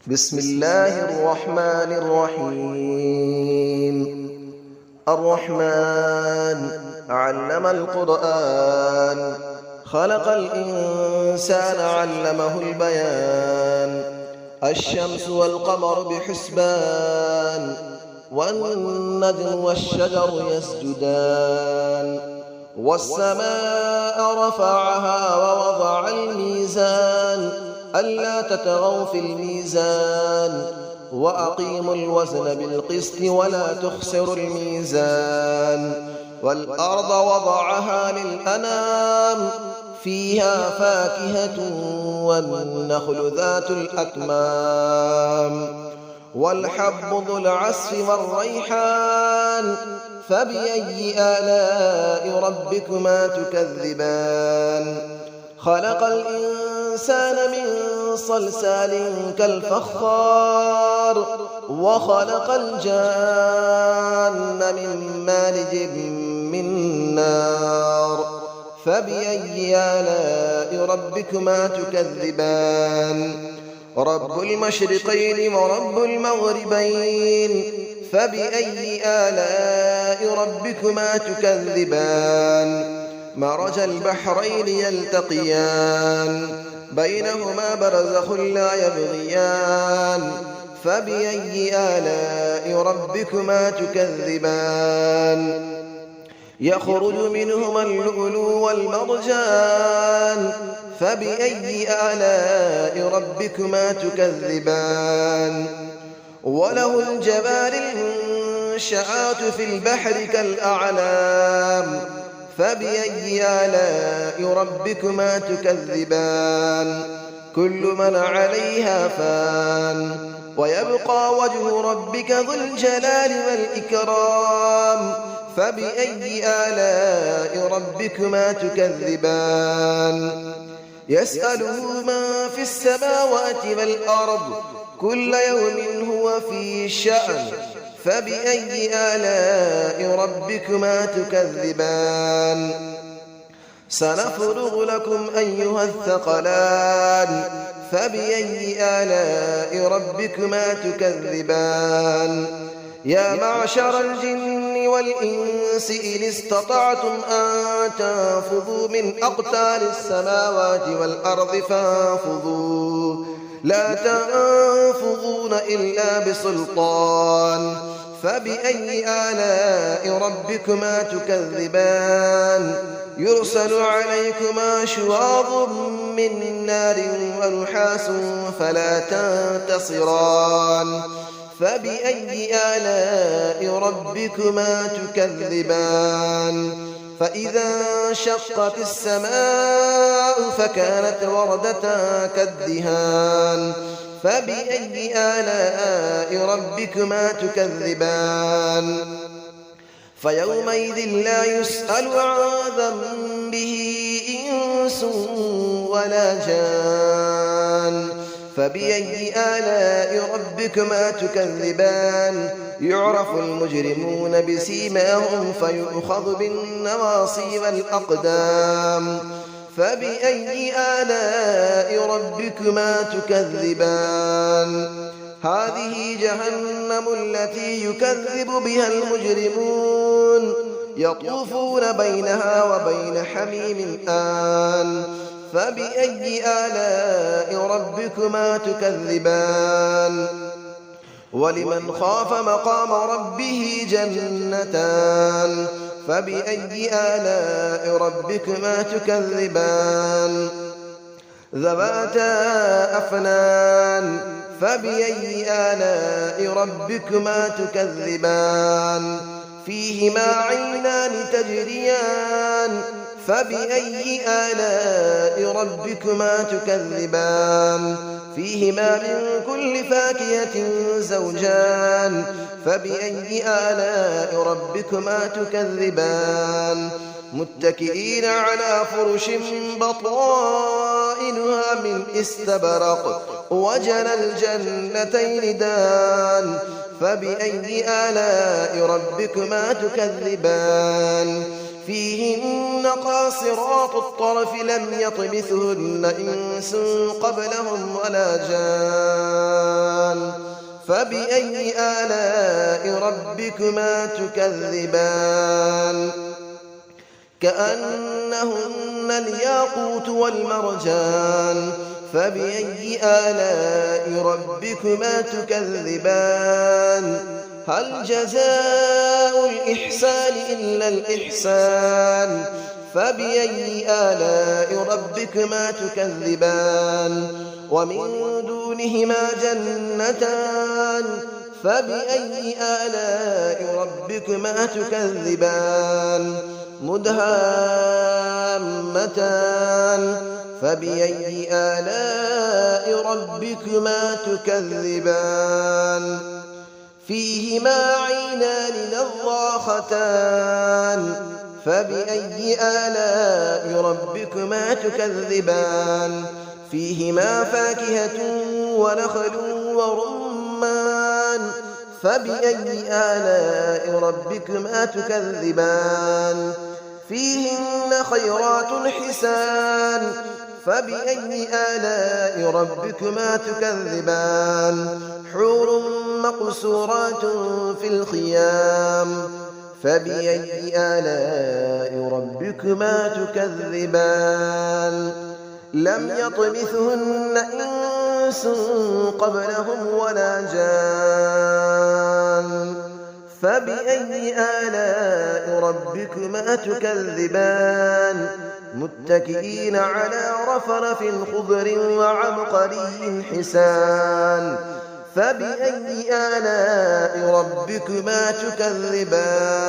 بسم الله الرحمن الرحيم. الرحمن علم القرآن، خلق الإنسان علمه البيان. الشمس والقمر بحسبان، والنجم والشجر يسجدان. والسماء رفعها ووضع الميزان، ألا تطغوا في الميزان، وأقيموا الوزن بالقسط ولا تخسروا الميزان. والأرض وضعها للأنام، فيها فاكهة والنخل ذات الأكمام. والحب ذو العصف والريحان، فبأي آلاء ربكما تكذبان. خلق الإنسان من صلصال كالفخار، وخلق الجان من مارج من نار. فبأي آلاء ربكما تكذبان. رب المشرقين ورب المغربين، فبأي آلاء ربكما تكذبان. مرج البحرين يلتقيان، بينهما برزخ لا يبغيان. فبأي آلاء ربكما تكذبان. يخرج منهما اللؤلؤ والمرجان، فبأي آلاء ربكما تكذبان. وله الجوار المنشآت في البحر كالأعلام، فبأي آلاء ربكما تكذبان. كل من عليها فان، ويبقى وجه ربك ذو الجلال والإكرام. فبأي آلاء ربكما تكذبان. يسأله من في السماوات والأرض، كل يوم هو في شأن. فبأي آلاء ربكما تكذبان. سنفرغ لكم أيها الثقلان، فبأي آلاء ربكما تكذبان. يا معشر الجن والإنس إن استطعتم أن تنفذوا من أقطار السماوات والأرض فانفذوا، لا تنفذون إلا بسلطان. فبأي آلاء ربكما تكذبان. يرسل عليكما شواظ من نار ونحاس فلا تنتصران. فبأي آلاء ربكما تكذبان. فإذا انشقت السماء فكانت وردة كالدهان. فبأي آلاء ربكما تكذبان. فيومئذ لا يسأل عن ذنبه إنس ولا جان. فبأي آلاء ربكما تكذبان. يعرف المجرمون بسيماهم فيؤخذ بالنواصي والأقدام. فبأي آلاء ربكما تكذبان. هذه جهنم التي يكذب بها المجرمون، يطوفون بينها وبين حميم آن. فبأي آلاء ربكما تكذبان. ولمن خاف مقام ربه جنتان. فبأي آلاء ربكما تكذبان. ذواتا أفنان. فبأي آلاء ربكما تكذبان. فيهما عينان تجريان. فبأي آلاء ربكما تكذبان. فيهما من كل فاكهة زوجان. فبأي آلاء ربكما تكذبان. متكئين على فرش بطائنها من استبرق، وجنى الجنتين دان. فبأي آلاء ربكما تكذبان. فيهن قاصرات الطرف لم يطمثهن إنس قبلهم ولا جان. فبأي آلاء ربكما تكذبان كأنهن الياقوت والمرجان فبأي آلاء ربكما تكذبان هل جزاء الإحسان إلا الإحسان فبأي آلاء ربكما تكذبان ومن دونهما جنتان فبأي آلاء ربكما تكذبان مدهامتان فبأي آلاء ربكما تكذبان فيهما عينان نضاختان فبأي آلاء ربكما تكذبان فيهما فاكهة ونخل ورمان فبأي آلاء ربكما تكذبان فيهن خيرات حسان فبأي آلاء ربكما تكذبان حور مقصورات في الخيام فبأي آلاء ربكما تكذبان لم يطمثهن إنس قبلهم ولا جان فبأي آلاء ربكما تكذبان متكئين على رفرف خضر وعبقري حسان فبأي آلاء ربكما تكذبان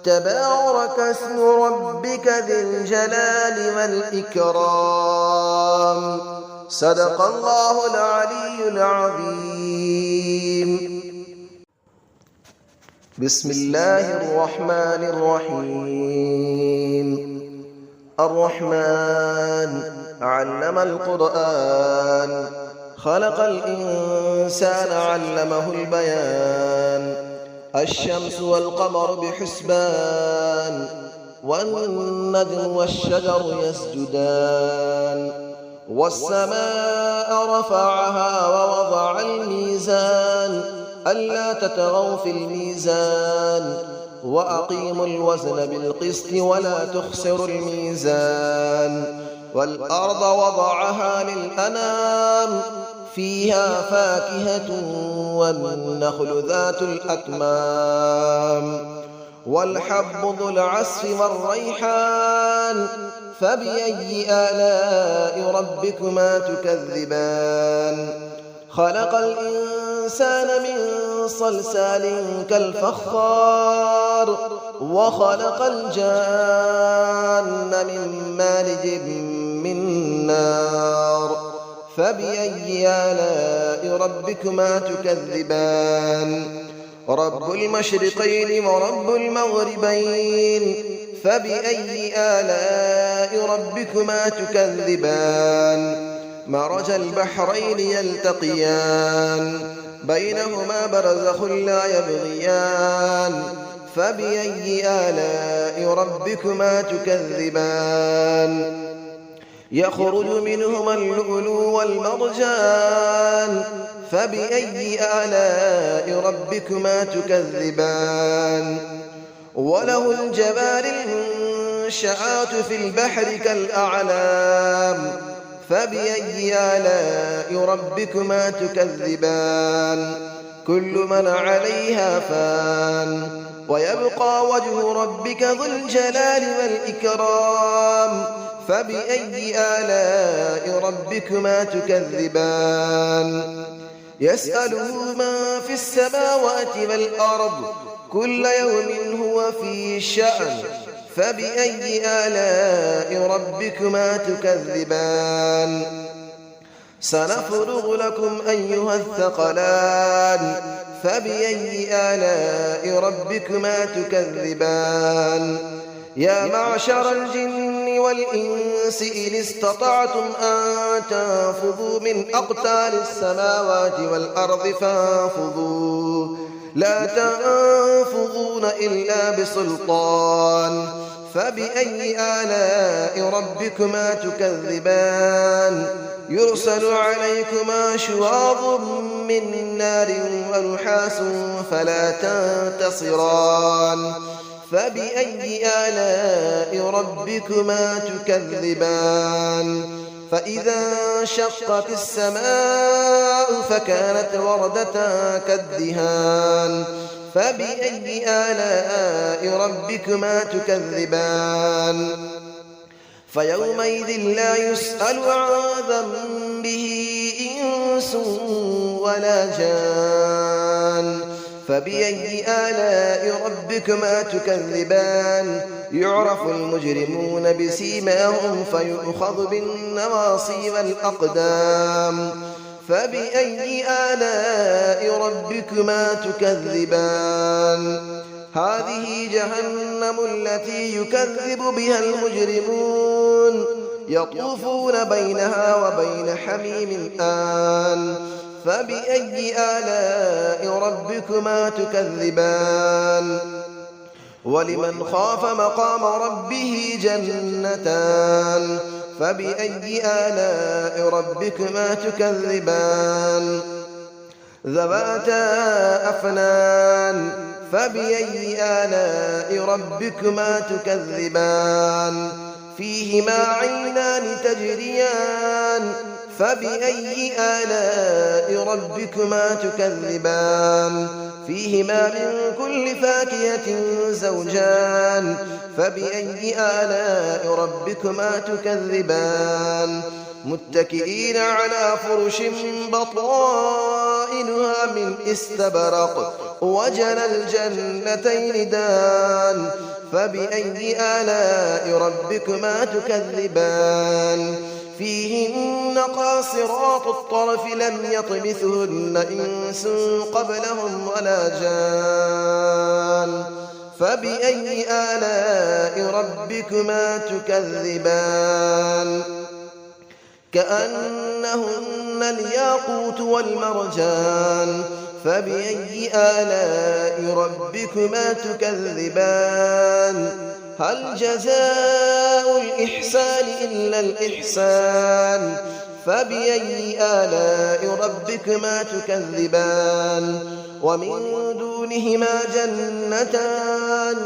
تبارك اسم ربك ذي الجلال والإكرام صدق الله العلي العظيم بسم الله الرحمن الرحيم الرحمن علم القرآن خلق الإنسان علمه البيان الشمس والقمر بحسبان والنجم والشجر يسجدان والسماء رفعها ووضع الميزان ألا تطغوا في الميزان وأقيموا الوزن بالقسط ولا تخسروا الميزان والأرض وضعها للأنام فيها فاكهة والنخل ذات الأكمام والحب ذو العصف والريحان فبأي آلاء ربكما تكذبان خلق الإنسان من صلصال كالفخار وخلق الجان من مارج من نار فبأي آلاء ربكما تكذبان رب المشرقين ورب المغربين فبأي آلاء ربكما تكذبان مرج البحرين يلتقيان بينهما برزخ لا يبغيان فبأي آلاء ربكما تكذبان يخرج منهما اللؤلؤ والمرجان فبأي آلاء ربكما تكذبان وله الجبال المنشآت في البحر كالأعلام فبأي آلاء ربكما تكذبان كل من عليها فان ويبقى وجه ربك ذو الجلال والإكرام فبأي آلاء ربكما تكذبان يسأله من في السماوات والأرض كل يوم هو في شأن فبأي آلاء ربكما تكذبان سنفرغ لكم أيها الثقلان فبأي آلاء ربكما تكذبان يا معشر الجن والإنس إن استطعتم أن تنفذوا من أقطار السماوات والأرض فانفذوا لا تنفذون إلا بسلطان فبأي آلاء ربكما تكذبان يرسل عليكما شواظ من نار ونحاس فلا تنتصران فبأي آلاء ربكما تكذبان فإذا انشقت السماء فكانت وردة كالدهان فبأي آلاء ربكما تكذبان فيومئذ لا يسأل عن ذنبه إنس ولا جان فبأي آلاء ربكما تكذبان يعرف المجرمون بسيماهم فيؤخذ بالنواصي والأقدام فبأي آلاء ربكما تكذبان هذه جهنم التي يكذب بها المجرمون يطوفون بينها وبين حميم آن فبأي آلاء ربكما تكذبان ولمن خاف مقام ربه جنتان فبأي آلاء ربكما تكذبان ذواتا أفنان فبأي آلاء ربكما تكذبان فيهما عينان تجريان فبأي آلاء ربكما تكذبان فيهما من كل فاكهة زوجان فبأي آلاء ربكما تكذبان متكئين على فرش بطائنها من استبرق وجنى الجنتين دان فبأي آلاء ربكما تكذبان فيهن قاصرات الطرف لم يطمثهن إنس قبلهم ولا جان فبأي آلاء ربكما تكذبان كأنهن الياقوت والمرجان فبأي آلاء ربكما تكذبان هل جزاء الإحسان إلا الإحسان فبأي آلاء ربكما تكذبان ومن دونهما جنتان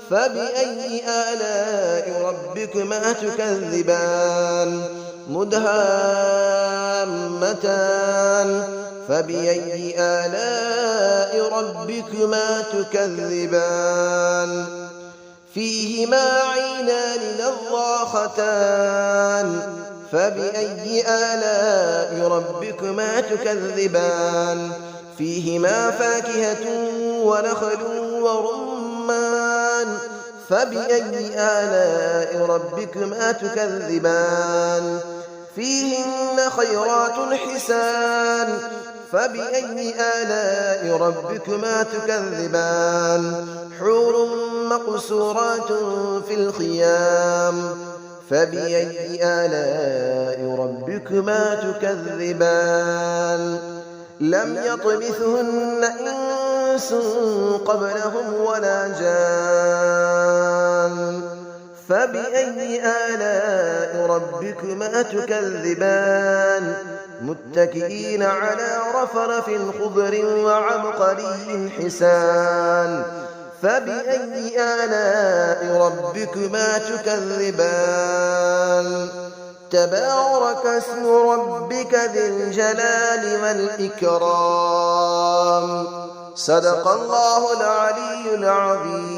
فبأي آلاء ربكما تكذبان مدهامتان فبأي آلاء ربكما تكذبان فيهما عينان نضاختان فبأي آلاء ربكما تكذبان فيهما فاكهة ونخل ورمان فبأي آلاء ربكما تكذبان فيهن خيرات حسان فبأي آلاء ربكما تكذبان حور مقصورات في الخيام فبأي آلاء ربكما تكذبان لم يطمثهن إنس قبلهم ولا جان فبأي آلاء ربكما تكذبان متكئين على رفرف خضر وعبقري حسان فبأي آلاء ربكما تكذبان تبارك اسم ربك ذي الجلال والإكرام صدق الله العلي العظيم.